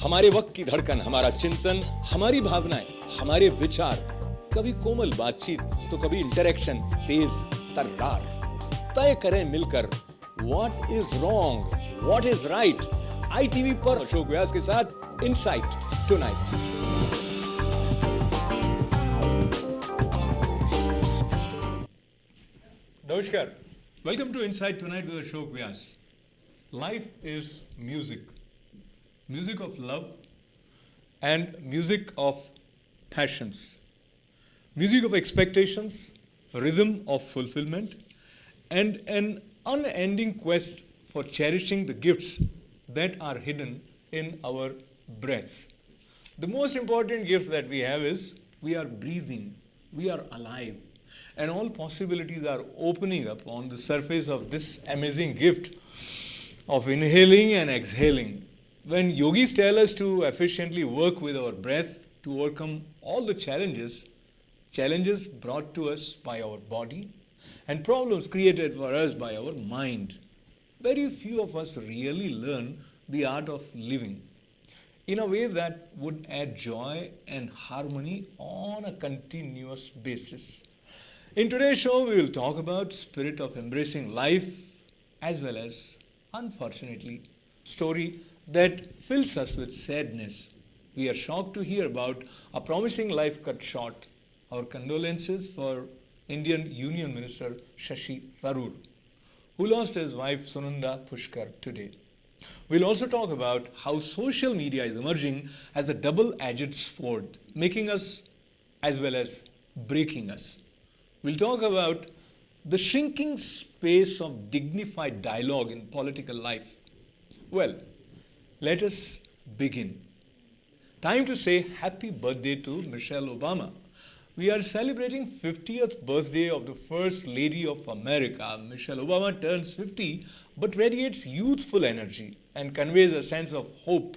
हमारे वक्त की धड़कन, हमारा चिंतन, हमारी भावनाएं, हमारे विचार, कभी कोमल बातचीत तो कभी इंटरेक्शन तेज तर्रार। तय करें मिलकर what is wrong, what is right. ITV पर अशोक व्यास के साथ insight tonight. Namaskar. Welcome to Insight Tonight with Ashok Vyas. Life is music. Music of love and music of passions. Music of expectations, rhythm of fulfillment, and an unending quest for cherishing the gifts that are hidden in our breath. The most important gift that we have is we are breathing, we are alive. And all possibilities are opening up on the surface of this amazing gift of inhaling and exhaling. When yogis tell us to efficiently work with our breath to overcome all the challenges brought to us by our body and problems created for us by our mind, very few of us really learn the art of living in a way that would add joy and harmony on a continuous basis. In today's show, we will talk about spirit of embracing life as well as, unfortunately, story that fills us with sadness. We are shocked to hear about a promising life cut short. Our condolences for Indian Union Minister Shashi Tharoor, who lost his wife Sunanda Pushkar today. We'll also talk about how social media is emerging as a double-edged sword, making us as well as breaking us. We'll talk about the shrinking space of dignified dialogue in political life. Well, let us begin. Time to say happy birthday to Michelle Obama. We are celebrating 50th birthday of the First Lady of America. Michelle Obama turns 50 but radiates youthful energy and conveys a sense of hope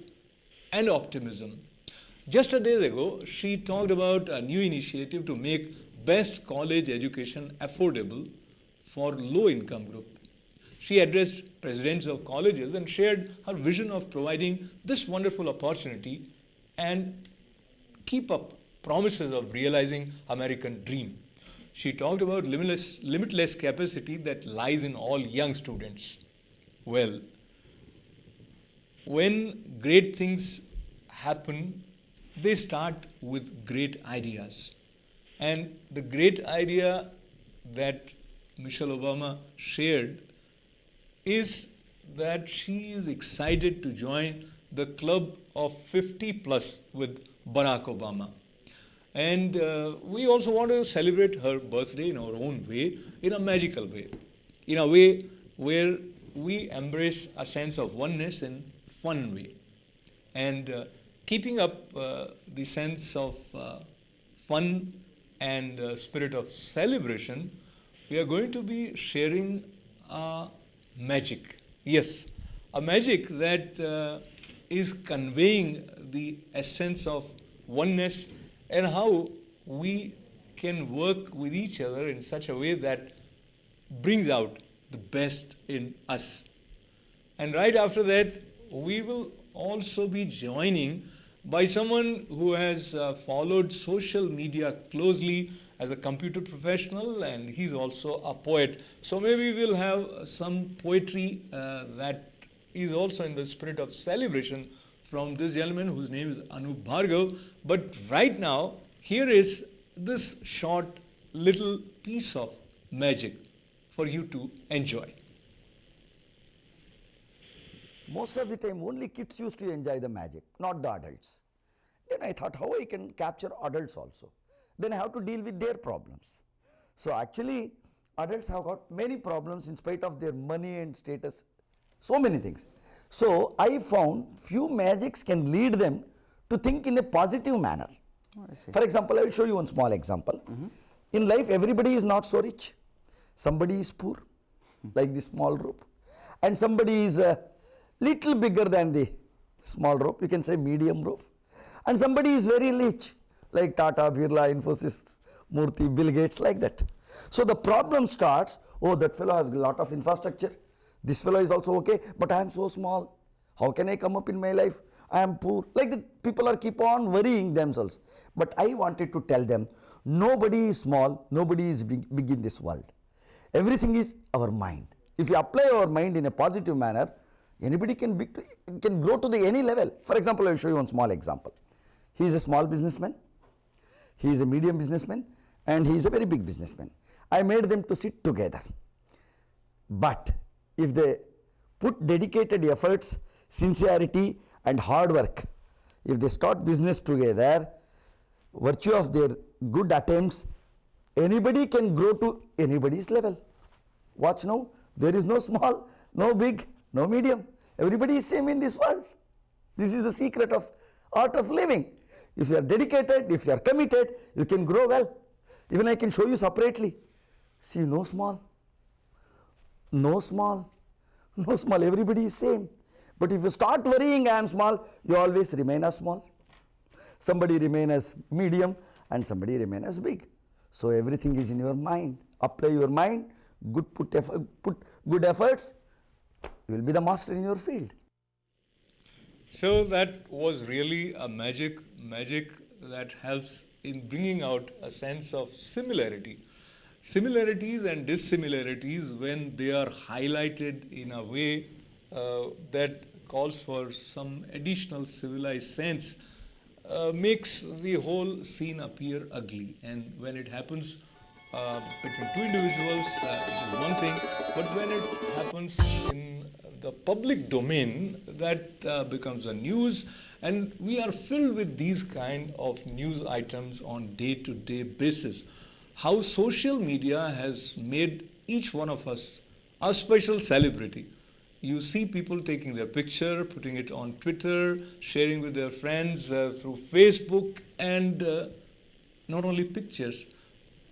and optimism. Just a day ago, she talked about a new initiative to make best college education affordable for low-income group. She addressed presidents of colleges and shared her vision of providing this wonderful opportunity and keep up promises of realizing American dream. She talked about limitless capacity that lies in all young students. Well, when great things happen, they start with great ideas. And the great idea that Michelle Obama shared is that she is excited to join the club of 50 plus with Barack Obama. And we also want to celebrate her birthday in our own way, in a magical way, in a way where we embrace a sense of oneness in fun way. And keeping up the sense of fun and spirit of celebration, we are going to be sharing a magic. Yes, a magic that is conveying the essence of oneness and how we can work with each other in such a way that brings out the best in us. And right after that, we will also be joining by someone who has followed social media closely as a computer professional, and he's also a poet. So maybe we'll have some poetry that is also in the spirit of celebration from this gentleman whose name is Anup Bhargav. But right now, here is this short little piece of magic for you to enjoy. Most of the time only kids used to enjoy the magic, not the adults. Then I thought how I can capture adults also. Then I have to deal with their problems. So actually adults have got many problems in spite of their money and status, so many things. So I found few magics can lead them to think in a positive manner. For example, I will show you one small example. In life everybody is not so rich. Somebody is poor, like this small rope, and somebody is little bigger than the small rope, you can say medium rope, and somebody is very rich like Tata, Birla, Infosys, Murthy, Bill Gates, like that. So the problem starts, oh, that fellow has a lot of infrastructure, this fellow is also okay, but I am so small, how can I come up in my life? I am poor. Like that, people are keep on worrying themselves. But I wanted to tell them, nobody is small, nobody is big in this world. Everything is our mind. If you apply our mind in a positive manner, anybody can grow to the any level. For example, I will show you one small example. He is a small businessman, he is a medium businessman, and he is a very big businessman. I made them to sit together. But if they put dedicated efforts, sincerity and hard work, if they start business together, virtue of their good attempts, anybody can grow to anybody's level. Watch now, there is no small, no big, no medium. Everybody is same in this world. This is the secret of art of living. If you are dedicated, if you are committed, you can grow well. Even I can show you separately. See, no small, no small, no small, everybody is same. But if you start worrying I am small, you always remain as small. Somebody remain as medium and somebody remain as big. So everything is in your mind. Apply your mind, put good efforts, you will be the master in your field. So that was really a magic that helps in bringing out a sense of similarity. Similarities and dissimilarities, when they are highlighted in a way that calls for some additional civilized sense, makes the whole scene appear ugly. And when it happens between two individuals, it is one thing, but when it happens in the public domain, that becomes a news, and we are filled with these kind of news items on day-to-day basis. How social media has made each one of us a special celebrity. You see people taking their picture, putting it on Twitter, sharing with their friends through Facebook, and not only pictures,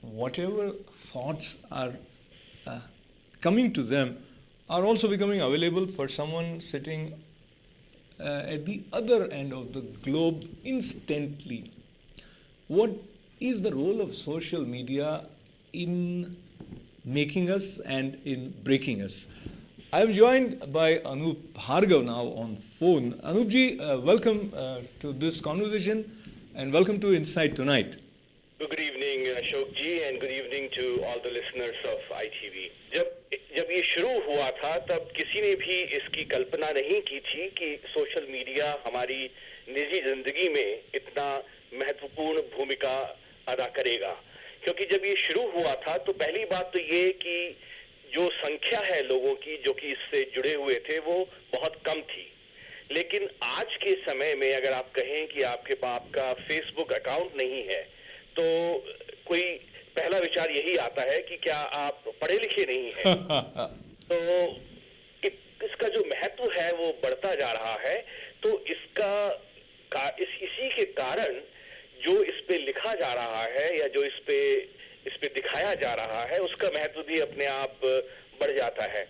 whatever thoughts are coming to them are also becoming available for someone sitting at the other end of the globe instantly. What is the role of social media in making us and in breaking us? I am joined by Anup Bhargav now on phone. Anup ji, welcome to this conversation and welcome to Insight Tonight. Good evening, Ashok ji, and good evening to all the listeners of ITV. जब ये शुरू हुआ था तब किसी ने भी इसकी कल्पना नहीं की थी कि सोशल मीडिया हमारी निजी जिंदगी में इतना महत्वपूर्ण भूमिका अदा करेगा, क्योंकि जब ये शुरू हुआ था तो पहली बात तो ये कि जो संख्या है लोगों की जो कि इससे जुड़े हुए थे वो बहुत कम थी। लेकिन आज के समय में अगर आप कहें कि आपका फेसबुक अकाउंट नहीं है तो कोई पहला विचार यही आता है कि क्या आप पढ़े लिखे नहीं हैं। तो इसका जो महत्व है वो बढ़ता जा रहा है। तो इसी के कारण जो इस पे लिखा जा रहा है या जो इस पे दिखाया जा रहा है उसका महत्व भी अपने आप बढ़ जाता है,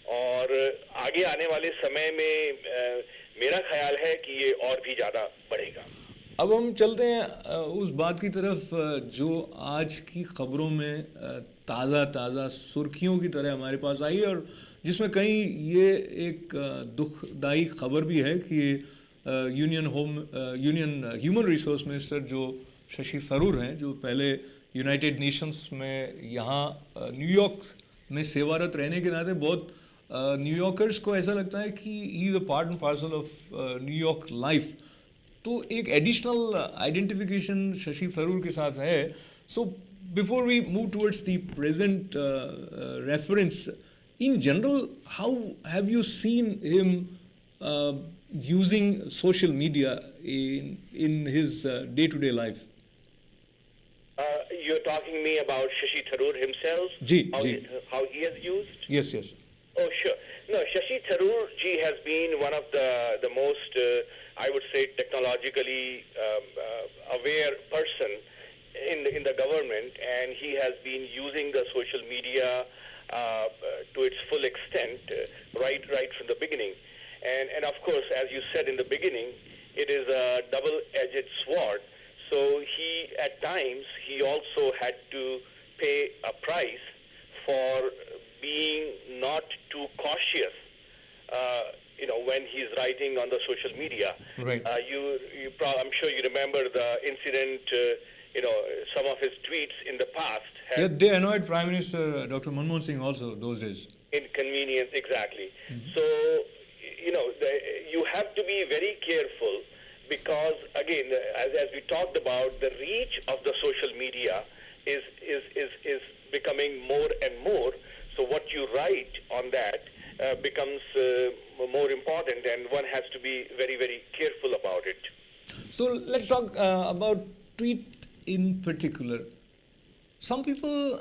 और आगे आने वाले समय में मेरा ख्याल है कि ये और भी ज्यादा बढ़ेगा। अब हम चलते हैं उस बात की तरफ जो आज की खबरों में ताज़ा सुर्खियों की तरह हमारे पास आई है, और जिसमें कहीं ये एक दुखदाई खबर भी है कि यूनियन ह्यूमन रिसोर्स मिनिस्टर जो शशि थरूर हैं, जो पहले यूनाइटेड नेशंस में यहाँ न्यूयॉर्क में सेवारत रहने के नाते बहुत न्यूयॉर्कर्स को ऐसा लगता है कि he is a part and parcel of New York life, तो एक एडिशनल आइडेंटिफिकेशन शशि थरूर के साथ है। So before we move towards the present reference, in general how have you seen him using social media in his day to day life? You're talking me about Shashi Tharoor himself? How he has used? Yes. Oh, sure. No, Shashi Tharoor ji has been one of the most, I would say, technologically aware person in the government, and he has been using the social media to its full extent right from the beginning. And of course, as you said in the beginning, it is a double-edged sword. So at times, he also had to pay a price for being not too cautious when he's writing on the social media. Right. I'm sure you remember the incident. Some of his tweets in the past Yeah, had they annoyed Prime Minister Dr. Manmohan Singh also those days. inconvenience, exactly. So, you have to be very careful because, again, as we talked about, the reach of the social media is becoming more and more. So what you write on that becomes more important, and one has to be very, very careful about it. So let's talk about tweet in particular. Some people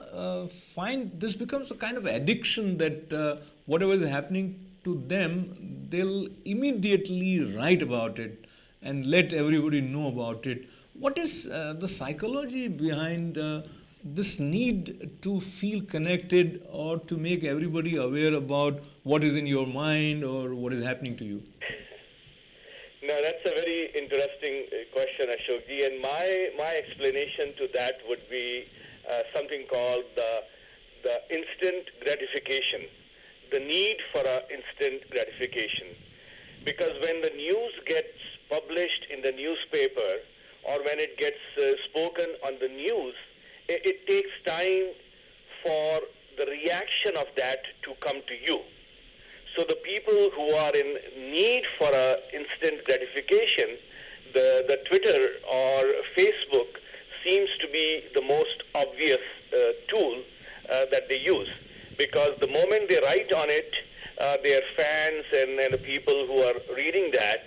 find this becomes a kind of addiction that whatever is happening to them, they'll immediately write about it and let everybody know about it. What is the psychology behind this need to feel connected or to make everybody aware about what is in your mind or what is happening to you? No, that's a very interesting question, Ashokji, and my explanation to that would be something called the instant gratification, the need for instant gratification. Because when the news gets published in the newspaper or when it gets spoken on the news, it takes time for the reaction of that to come to you. So the people who are in need for instant gratification, the Twitter or Facebook seems to be the most obvious tool that they use, because the moment they write on it, their fans and the people who are reading that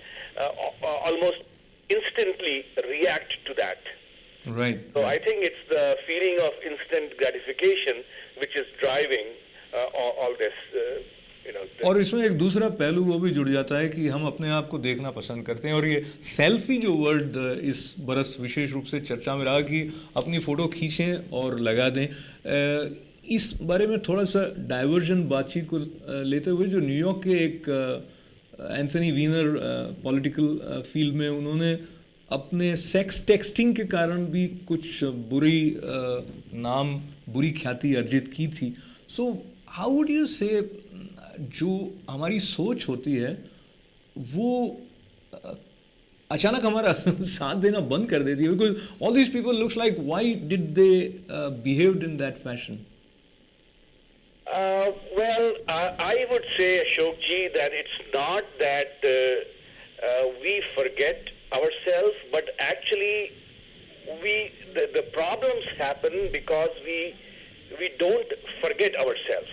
almost instantly react to that. Right. So I think it's the feeling of instant gratification which is driving all this. और इसमें एक दूसरा पहलू वो भी जुड़ जाता है कि हम अपने आप को देखना पसंद करते हैं और ये सेल्फी जो वर्ड इस बरस विशेष रूप से चर्चा में रहा कि अपनी फ़ोटो खींचें और लगा दें, इस बारे में थोड़ा सा डाइवर्जन बातचीत को लेते हुए जो न्यूयॉर्क के एक एंथनी वीनर पॉलिटिकल फील्ड में उन्होंने अपने सेक्स टेक्सटिंग के कारण भी कुछ बुरी ख्याति अर्जित की थी. सो हाउ वुड यू से जो हमारी सोच होती है वो अचानक हमारा साथ देना बंद कर देती है, because all these people looks like why did they behaved in that fashion? Well, I would say, Ashokji, that it's not that we forget ourselves, but actually the problems happen because we don't forget ourselves,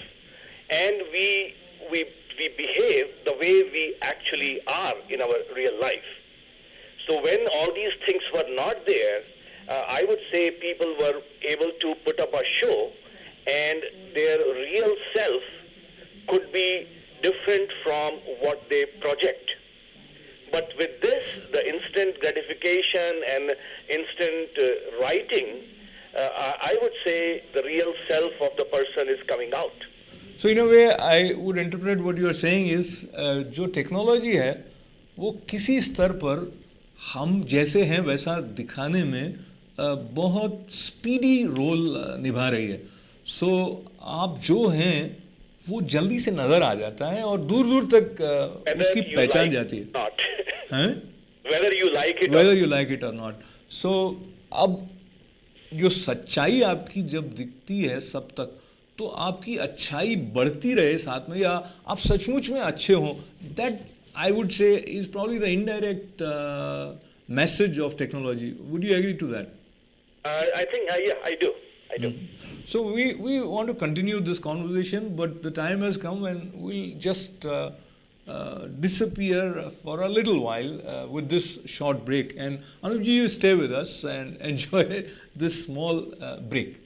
and we behave the way we actually are in our real life. So when all these things were not there, I would say people were able to put up a show, and their real self could be different from what they project. But with this, the instant gratification and instant writing, I would say the real self of the person is coming out. So in a way, I would interpret what you are saying is जो technology है वो किसी स्तर पर हम जैसे हैं वैसा दिखाने में बहुत स्पीडी रोल निभा रही है. सो आप जो हैं वो जल्दी से नज़र आ जाता है और दूर दूर तक उसकी पहचान जाती है. Whether you like it or not. So अब जो सच्चाई आपकी जब दिखती है सब तक, तो आपकी अच्छाई बढ़ती रहे साथ में, या आप सचमुच में अच्छे हों, that I would say is probably the indirect message of technology. Would you agree to that? I think, yeah, I do. So we want to continue this conversation, but the time has come when we'll just disappear for a little while with this short break. And Anupji, you stay with us and enjoy this small break.